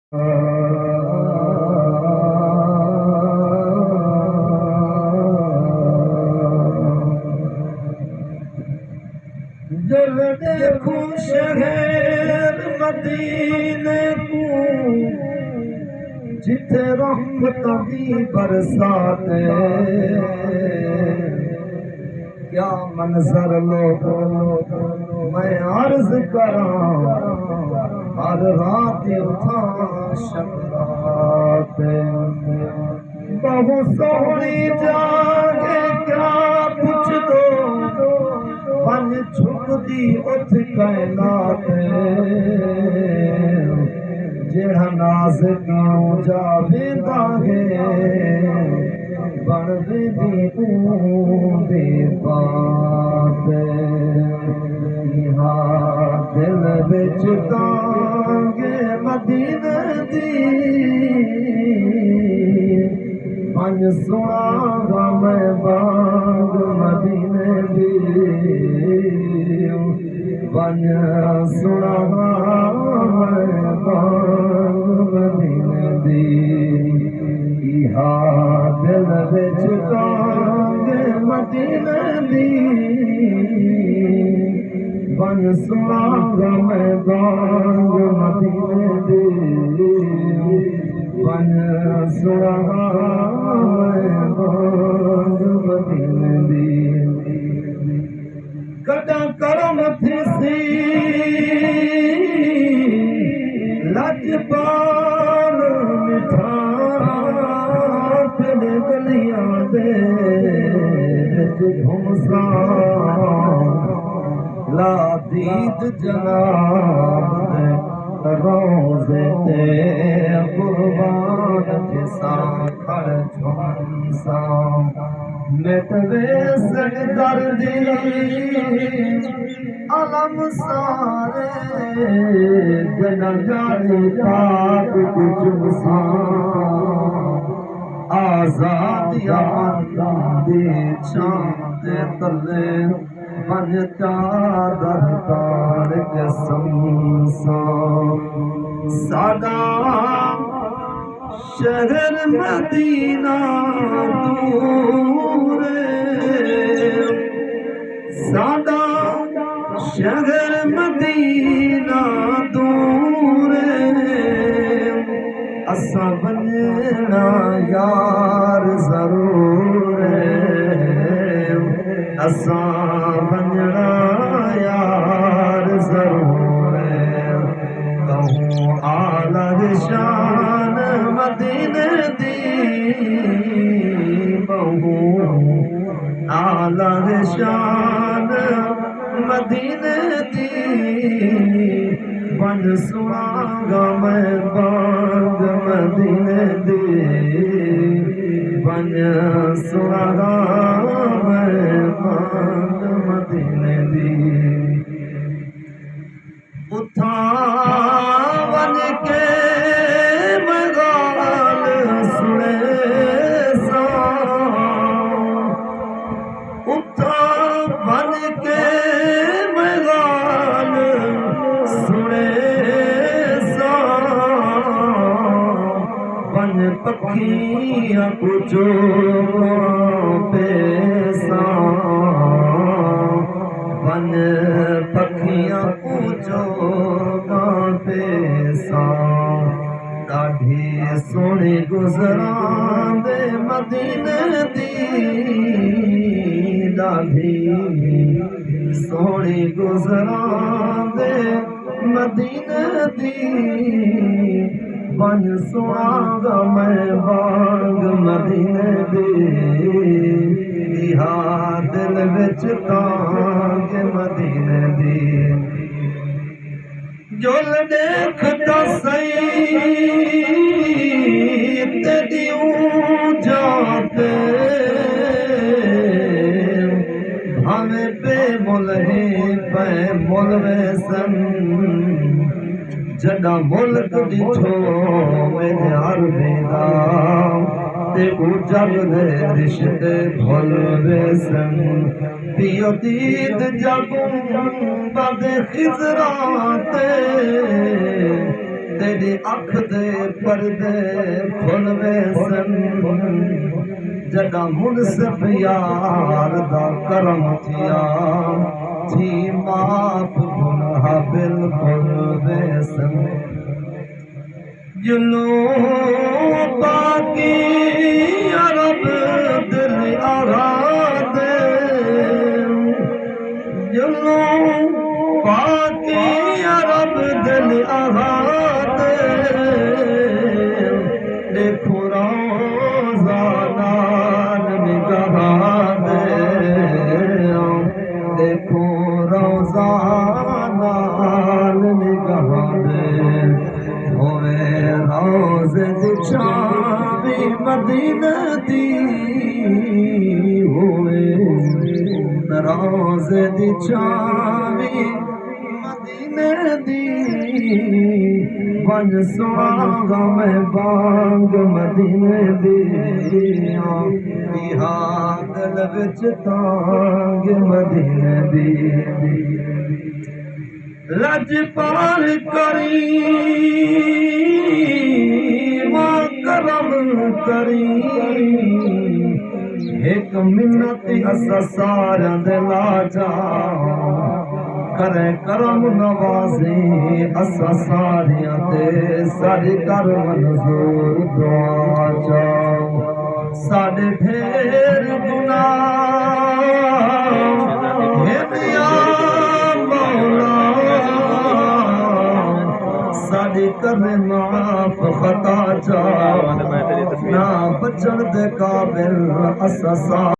जल देखूं शहर मदीने को जिथे रहमत दी बरसात क्या मंजर लोगों मैं अर्ज करां हर रात उठा शकरात बहुत सोहनी जागे क्या पूछ दो बन छुपदी उठ कैलात जेड़ा नाज क्यों जावे दागे बन दी ऊंदे बात दिल बिच तांगे मदीने दी पंज सुनागा मैं बाग मदीने दी पंज सुनागा मैं बाग मदीने दी इहा दिल बिच तांगे मदीने दी पंज सुनागा मैं बाग मदीने दी पंज सुनागा मैं बाग मदीने दी कदा करम थी लजपाल मिठा तेरे गलियां दे विच घुमसा ला दीद जनाब रोज़े ते कुर्बान थिसा खड़ झुमसा मिटवे सजदर दी अलम सारे जना जाने पाक जुमसा आजाद यादा दे चांद तले मन चादर तार के समसा सादा शहर मदीना दूर सादा शहर मदीना दूर असा बनना यार जरूर असा बनना यार जरूर कहूँ आला शान मदीने दी बहू आला शान मदीने दी बन सुनागा मैं बाग मदीने दी बन सुनागा मैं बाग मदीने दी उठा बन के मगाल सुने सा उठा बन के मगाल सुने सा बन पखियां कुछ पैसा बन पखियां पूछो पैसा ॾाढी सोहणी गुज़रां दे मदीने दी ॾाढी सोहणी गुज़रां दे मदीने दी बन सुनागा मैं बाग मदीने दी इहा दिल बिच तांग मदीने दी जुल देखता सही तेरी जाते हमें बेमुल है बेमुल वैसन जड़ा मुल्क दिठो मेरे हर बेदा ते जग दे रिश्ते भुल वैसन पियो दीद जगू बद खिजराते तेरी अख दे पर्दे खुलवे सन जदा मुनसिफ यार दा करम थिया थी माफ गुनाह बिल्कुल बेसन जुलू बाकी अरब दिल आराद जुलू बाकी अरब दिल आराद देखो रोज़ाना निगाह दे देखो रोज़ाना निगाह दे होवे रोज़े दी छावी मदीने दी होवे रोज़े दी छावी मदीने दी बन सुहागा में बांग मदीने दी इहा दिल विच तांग मदीने दी लजपाल करी मां करम करी एक मिन्नत असा सारा दे लाजा करे करम नवाज़ी असा सारिया ते साडी कर मंजूर दुआ चाओ साडे ढेर गुनाह हे दिया मौला साडी कर माफ खता चाओ ना बचन दे काबिल असा